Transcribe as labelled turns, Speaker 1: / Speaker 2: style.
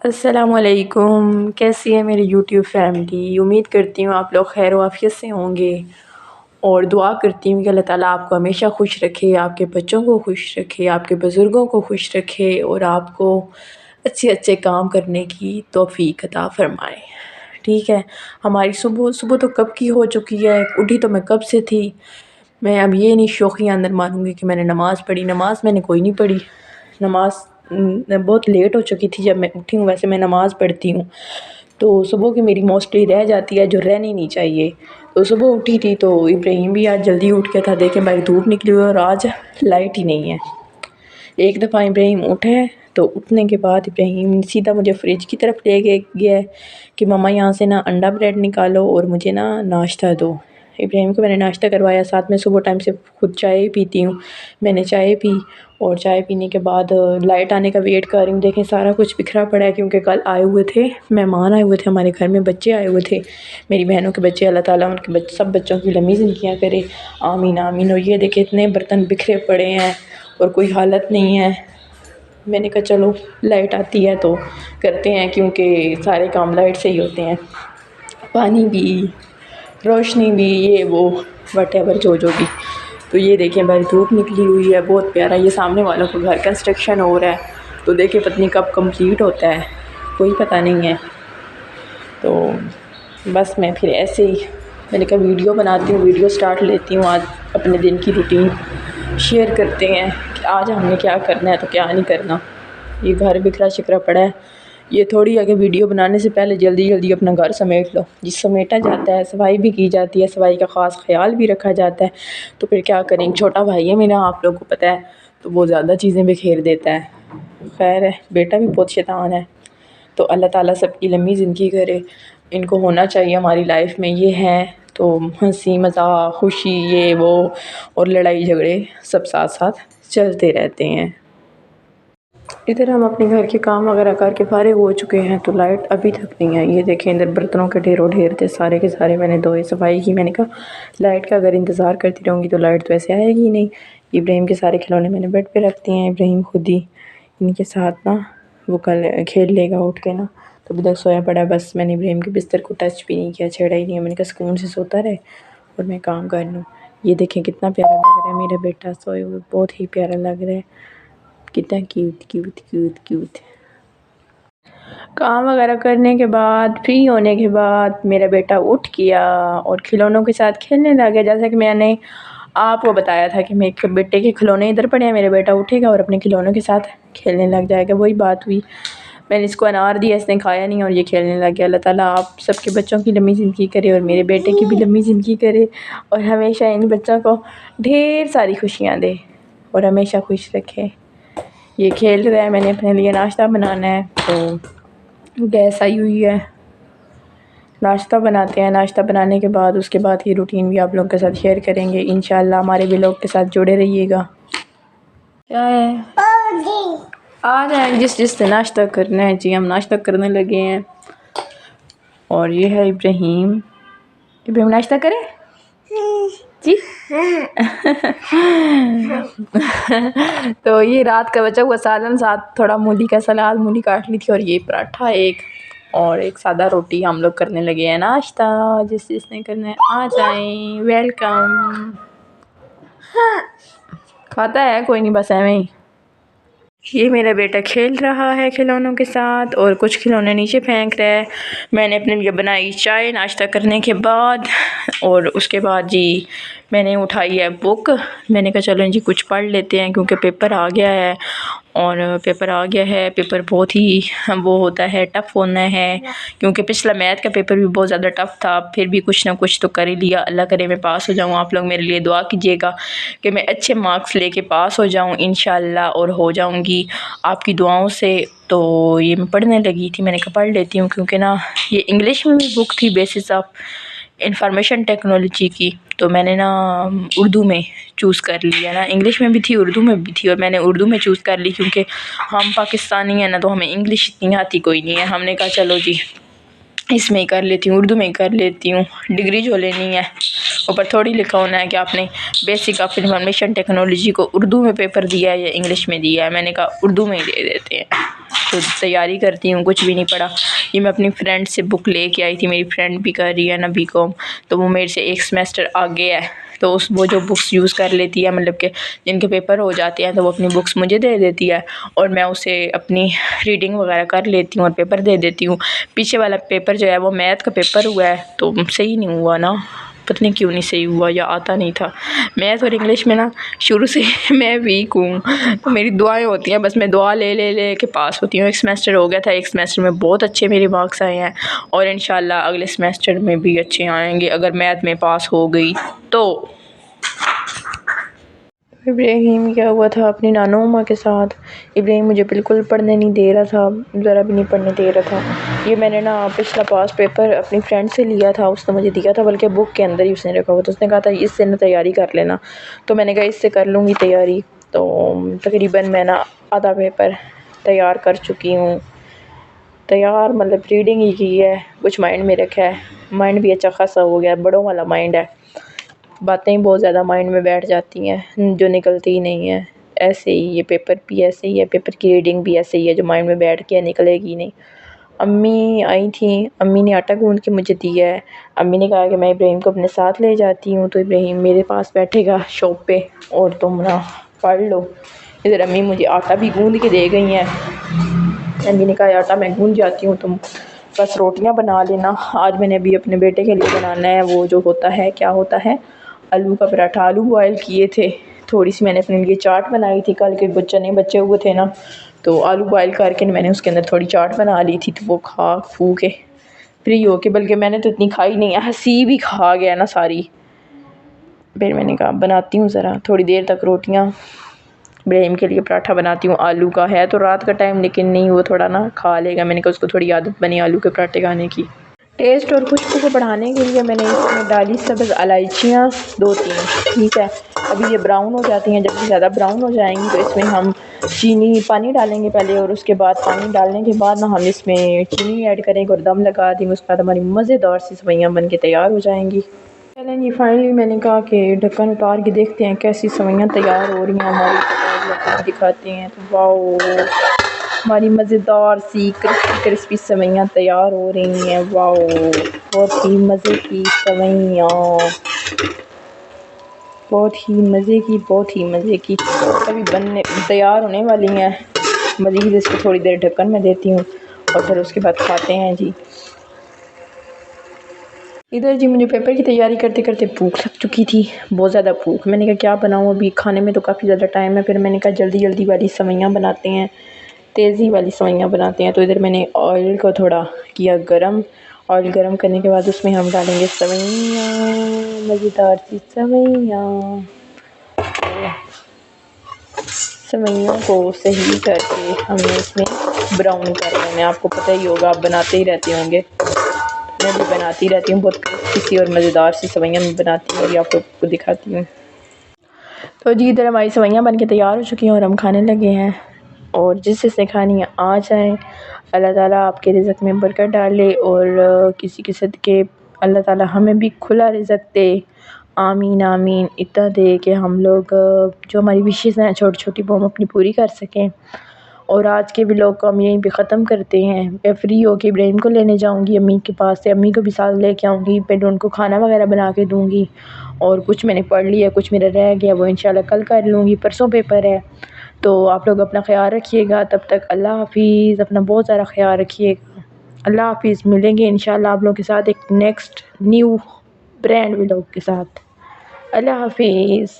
Speaker 1: अस्सलामुअलैकुम, कैसी है मेरी यूट्यूब फैमिली। उम्मीद करती हूँ आप लोग खैर वाफियत से होंगे और दुआ करती हूँ कि अल्लाह ताला आपको हमेशा खुश रखे, आपके बच्चों को खुश रखे, आपके बुज़ुर्गों को खुश रखे और आपको अच्छे अच्छे काम करने की तौफीक अता फ़रमाए। ठीक है, हमारी सुबह सुबह तो कब की हो चुकी है, उठी तो मैं कब से थी। मैं अब ये नहीं शोखी अंदर मारूंगी कि मैंने नमाज़ पढ़ी। नमाज़ मैंने कोई नहीं पढ़ी। नमाज़ बहुत लेट हो चुकी थी जब मैं उठी हूँ। वैसे मैं नमाज़ पढ़ती हूँ तो सुबह की मेरी मोस्टली रह जाती है, जो रहनी नहीं चाहिए। तो सुबह उठी थी तो इब्राहिम भी आज जल्दी उठ गया था। देखें भाई, धूप निकली हुई और आज लाइट ही नहीं है। एक दफ़ा इब्राहिम उठे तो उठने के बाद इब्राहिम सीधा मुझे फ्रिज की तरफ ले गया है कि मम्मा यहाँ से ना अंडा ब्रेड निकालो और मुझे ना नाश्ता दो। इब्राहिम को मैंने नाश्ता करवाया, साथ में सुबह टाइम से खुद चाय पीती हूँ। मैंने चाय पी और चाय पीने के बाद लाइट आने का वेट कर रही हूँ। देखें सारा कुछ बिखरा पड़ा है क्योंकि कल आए हुए थे मेहमान, आए हुए थे हमारे घर में, बच्चे आए हुए थे, मेरी बहनों के बच्चे। अल्लाह ताला उनके सब बच्चों की लंबी ज़िंदगियाँ करे, आमीन आमीन। और ये देखें इतने बर्तन बिखरे पड़े हैं और कोई हालत नहीं है। मैंने कहा चलो लाइट आती है तो करते हैं क्योंकि सारे काम लाइट से ही होते हैं, पानी भी, रोशनी भी, ये वो वटेवर जो भी। तो ये देखें भाई, धूप निकली हुई है बहुत प्यारा। ये सामने वालों को घर कंस्ट्रक्शन हो रहा है तो देखें पत्नी कब कंप्लीट होता है, कोई पता नहीं है। तो बस मैं फिर ऐसे ही मैंने कहा वीडियो बनाती हूँ, वीडियो स्टार्ट लेती हूँ। आज अपने दिन की रूटीन शेयर करते हैं कि आज हमने क्या करना है तो क्या नहीं करना। ये घर बिखरा शिकरा पड़ा है, ये थोड़ी है कि वीडियो बनाने से पहले जल्दी जल्दी अपना घर समेट लो। जिस समेटा जाता है, सफाई भी की जाती है, सफाई का ख़ास ख्याल भी रखा जाता है। तो फिर क्या करें, छोटा भाई है मेरा, आप लोगों को पता है, तो वो ज़्यादा चीज़ें बिखेर देता है। खैर है, बेटा भी बहुत शैतान है। तो अल्लाह ताला सबकी लंबी ज़िंदगी करे। इनको होना चाहिए हमारी लाइफ में, ये हैं तो हंसी मज़ाक खुशी ये वो और लड़ाई झगड़े सब साथ साथ चलते रहते हैं। इधर हम अपने घर के काम वगैरह करके फारिग हो चुके हैं तो लाइट अभी तक नहीं है। ये देखें इधर बर्तनों के ढेरों ढेर थे, सारे के सारे मैंने धोए, सफाई की। मैंने कहा लाइट का अगर इंतज़ार करती रहूँगी तो लाइट तो ऐसे आएगी ही नहीं। इब्राहिम के सारे खिलौने मैंने बेड पे रख दिए हैं। इब्राहिम खुद ही इनके साथ ना वो कल खेल लेगा उठ के ना, तो अभी तक सोया पड़ा है। बस मैंने इब्राहिम के बिस्तर को टच भी नहीं किया, छेड़ा ही नहीं है। मैंने कहा सुकून से सोता रहे और मैं काम कर लूँ। ये देखें कितना प्यारा लग रहा है मेरा बेटा सोए हुए, बहुत ही प्यारा लग रहा है, कितना क्यूट क्यूट क्यूट क्यूट। काम वगैरह करने के बाद, फ्री होने के बाद मेरा बेटा उठ गया और खिलौनों के साथ खेलने लग गया। जैसा कि मैंने आपको बताया था कि मेरे बेटे के खिलौने इधर पड़े हैं, मेरा बेटा उठेगा और अपने खिलौनों के साथ खेलने लग जाएगा। वही बात हुई, मैंने इसको अनार दिया, इसने खाया नहीं और ये खेलने लग गया। अल्लाह ताला आप सबके बच्चों की लंबी ज़िंदगी करे और मेरे बेटे की भी लंबी ज़िंदगी करे और हमेशा इन बच्चों को ढेर सारी खुशियाँ दे और हमेशा खुश रखे। ये खेल रहा है, मैंने अपने लिए नाश्ता बनाना है तो गैस आई हुई है, नाश्ता बनाते हैं। नाश्ता बनाने के बाद उसके बाद की रूटीन भी आप लोगों के साथ शेयर करेंगे इंशाल्लाह। हमारे व्लॉग के साथ जुड़े रहिएगा। क्या है, आ जाए जिस जिससे नाश्ता करना है। जी हम नाश्ता करने लगे हैं और ये है इब्राहिम। इब्राहिम नाश्ता करे जी तो ये रात का बचा हुआ सालन, साथ थोड़ा मूली का सलाद, मूली काट ली थी, और ये पराठा एक और एक सादा रोटी। हम लोग करने लगे हैं नाश्ता। जिस जिसने करना है आ जाएं, वेलकम। खाता है कोई नहीं, बस ऐਵੇਂ ही। ये मेरा बेटा खेल रहा है खिलौनों के साथ और कुछ खिलौने नीचे फेंक रहा है। मैंने अपने लिए बनाई चाय नाश्ता करने के बाद और उसके बाद जी मैंने उठाई है बुक। मैंने कहा चलो जी कुछ पढ़ लेते हैं क्योंकि पेपर आ गया है और पेपर आ गया है। पेपर बहुत ही वो होता है, टफ़ होना है क्योंकि पिछला मैथ का पेपर भी बहुत ज़्यादा टफ़ था। फिर भी कुछ ना कुछ तो कर ही लिया। अल्लाह करे मैं पास हो जाऊँ। आप लोग मेरे लिए दुआ कीजिएगा कि मैं अच्छे मार्क्स लेके पास हो जाऊँ इंशाल्लाह, और हो जाऊँगी आपकी दुआओं से। तो ये मैं पढ़ने लगी थी, मैंने कहा पढ़ लेती हूँ क्योंकि ना ये इंग्लिश में भी बुक थी बेसिस ऑफ इंफॉर्मेशन टेक्नोलॉजी की, तो मैंने ना उर्दू में चूज़ कर लिया। ना इंग्लिश में भी थी उर्दू में भी थी और मैंने उर्दू में चूज़ कर ली क्योंकि हम पाकिस्तानी हैं ना, तो हमें इंग्लिश इतनी आती कोई नहीं है। हमने कहा चलो जी इसमें ही कर लेती हूँ, उर्दू में ही कर लेती हूँ। डिग्री जो लेनी है ऊपर थोड़ी लिखा होना है कि आपने बेसिक ऑफ इंफॉर्मेशन टेक्नोलॉजी को उर्दू में पेपर दिया है या इंग्लिश में दिया है। मैंने कहा उर्दू में ही दे देते हैं। तो तैयारी करती हूँ, कुछ भी नहीं पढ़ा। ये मैं अपनी फ्रेंड से बुक लेके आई थी, मेरी फ्रेंड भी कर रही है ना बीकॉम, तो वो मेरे से एक सेमेस्टर आगे है, तो उस वो जो बुक्स यूज़ कर लेती है, मतलब कि जिनके पेपर हो जाते हैं, तो वो अपनी बुक्स मुझे दे देती है और मैं उसे अपनी रीडिंग वगैरह कर लेती हूँ और पेपर दे देती हूँ। पीछे वाला पेपर जो है वो मैथ का पेपर हुआ है, तो सही नहीं हुआ ना, पता नहीं क्यों नहीं सही हुआ या आता नहीं था। मैथ और इंग्लिश में ना शुरू से मैं वीक हूँ, तो मेरी दुआएं होती हैं, बस मैं दुआ ले ले ले के पास होती हूँ। एक सेमेस्टर हो गया था, एक सेमेस्टर में बहुत अच्छे मेरे मार्क्स आए हैं और इंशाल्लाह अगले सेमेस्टर में भी अच्छे आएंगे अगर मैथ में पास हो गई तो। इब्राहिम क्या हुआ था अपनी नानो अम्मा के साथ। इब्राहिम मुझे बिल्कुल पढ़ने नहीं दे रहा था, ज़रा भी नहीं पढ़ने दे रहा था। ये मैंने ना पिछला पास पेपर अपनी फ्रेंड से लिया था, उसने मुझे दिया था, बल्कि बुक के अंदर ही उसने रखा हुआ था। उसने कहा था इससे ना तैयारी कर लेना, तो मैंने कहा इससे कर लूँगी तैयारी। तो तकरीबन मैं ना आधा पेपर तैयार कर चुकी हूँ। तैयार मतलब रीडिंग ही की है, कुछ माइंड में रखा है, माइंड भी अच्छा खासा हो गया, बड़ों वाला माइंड है। बातें ही बहुत ज़्यादा माइंड में बैठ जाती हैं जो निकलती ही नहीं है। ऐसे ही ये पेपर भी ऐसे ही है, पेपर की रीडिंग भी ऐसे ही है जो माइंड में बैठ के निकलेगी नहीं। अम्मी आई थी, अम्मी ने आटा गूंद के मुझे दिया है। अम्मी ने कहा कि मैं इब्राहिम को अपने साथ ले जाती हूँ, तो इब्राहिम मेरे पास बैठेगा शॉप पे और तुम ना पढ़ लो। इधर अम्मी मुझे आटा भी गूंद के दे गई हैं। अम्मी ने कहा आटा मैं गूंद जाती हूँ, तुम बस रोटियाँ बना लेना। आज मैंने अभी अपने बेटे के लिए बनाना है, वो जो होता है, क्या होता है, आलू का पराठा। आलू बॉयल किए थे, थोड़ी सी मैंने अपने लिए चाट बनाई थी, कल के चने बचे हुए थे ना, तो आलू बॉयल करके मैंने उसके अंदर थोड़ी चाट बना ली थी, तो वो खा फू के फ्री हो के, बल्कि मैंने तो इतनी खाई नहीं है, हंसी भी खा गया ना सारी। फिर मैंने कहा बनाती हूँ ज़रा थोड़ी देर तक रोटियाँ, इब्राहिम के लिए पराठा बनाती हूँ। आलू का है तो रात का टाइम, लेकिन नहीं वो थोड़ा ना खा लेगा। मैंने कहा उसको थोड़ी आदत बनी आलू के पराठे खाने की। टेस्ट और खुशबू को बढ़ाने के लिए मैंने इसमें डाली सब्ज़ इलायचियाँ 2-3, ठीक है। अभी ये ब्राउन हो जाती हैं, जब ज़्यादा ब्राउन हो जाएंगी तो इसमें हम चीनी पानी डालेंगे पहले, और उसके बाद पानी डालने के बाद ना हम इसमें चीनी ऐड करेंगे और दम लगा देंगे। उसके बाद हमारी मज़ेदार सी सेवइयाँ बन के तैयार हो जाएंगी। चलें जी, फाइनली मैंने कहा कि ढक्कन उतार के देखते हैं कैसी सेवइयाँ तैयार हो रही हैं हमारी। दिखाते हैं तो वाओ, हमारी मज़ेदार सी क्रिस्पी क्रिस्पी सेवइयाँ तैयार हो रही हैं। वाओ, बहुत ही मज़े की सेवइयाँ, बहुत ही मज़े की, बहुत ही मज़े की। अभी बनने तैयार होने वाली हैं। मज़ीद इसको थोड़ी देर ढक्कन में देती हूँ और फिर उसके बाद खाते हैं जी। इधर जी मुझे पेपर की तैयारी करते करते भूख लग चुकी थी, बहुत ज़्यादा भूख। मैंने कहा क्या बनाऊँ, अभी खाने में तो काफ़ी ज़्यादा टाइम है। फिर मैंने कहा जल्दी जल्दी वाली सेवइयाँ बनाते हैं, तेज़ी वाली सेवइयाँ बनाते हैं। तो इधर मैंने ऑयल को थोड़ा किया गरम। ऑयल गरम करने के बाद उसमें हम डालेंगे सेवइयाँ, मज़ेदार सी सेवइयाँ। सेवइयों को सही करके हमने इसमें ब्राउन कर लेना है। आपको पता ही होगा, आप बनाते ही रहते होंगे, मैं भी बनाती रहती हूँ। बहुत क्रिस्पी सी और मज़ेदार सी सेवइयाँ मैं बनाती हूँ, ये आप लोग को दिखाती हूँ। तो जी इधर हमारी सेवइयाँ बन के तैयार हो चुकी हैं और हम खाने लगे हैं। और जिस जिसने खानी है आ जाए, अल्लाह ताला आपके रिज़्क़ में बरकत डाले और किसी के सदक़े अल्लाह ताला हमें भी खुला रिज़्क़ दे। आमीन आमीन। इतना दे कि हम लोग जो हमारी विशेज़ हैं छोटी छोटी, वो हम अपनी पूरी कर सकें। और आज के व्लॉग को हम यहीं पे ख़त्म करते हैं। मैं फ्री होकर इब्राहिम को लेने जाऊंगी अम्मी के पास से, अम्मी को भी साथ लेके आऊँगी, फिर उनको खाना वगैरह बना के दूँगी। और कुछ मैंने पढ़ लिया, कुछ मेरा रह गया, वो इंशाल्लाह कल कर लूँगी, परसों पेपर है। तो आप लोग अपना ख्याल रखिएगा, तब तक अल्लाह हाफिज़। अपना बहुत ज़्यादा ख्याल रखिएगा। अल्लाह हाफिज़। मिलेंगे इंशाल्लाह आप लोगों के साथ एक नेक्स्ट न्यू ब्रांड व्लॉग के साथ। अल्लाह हाफिज़।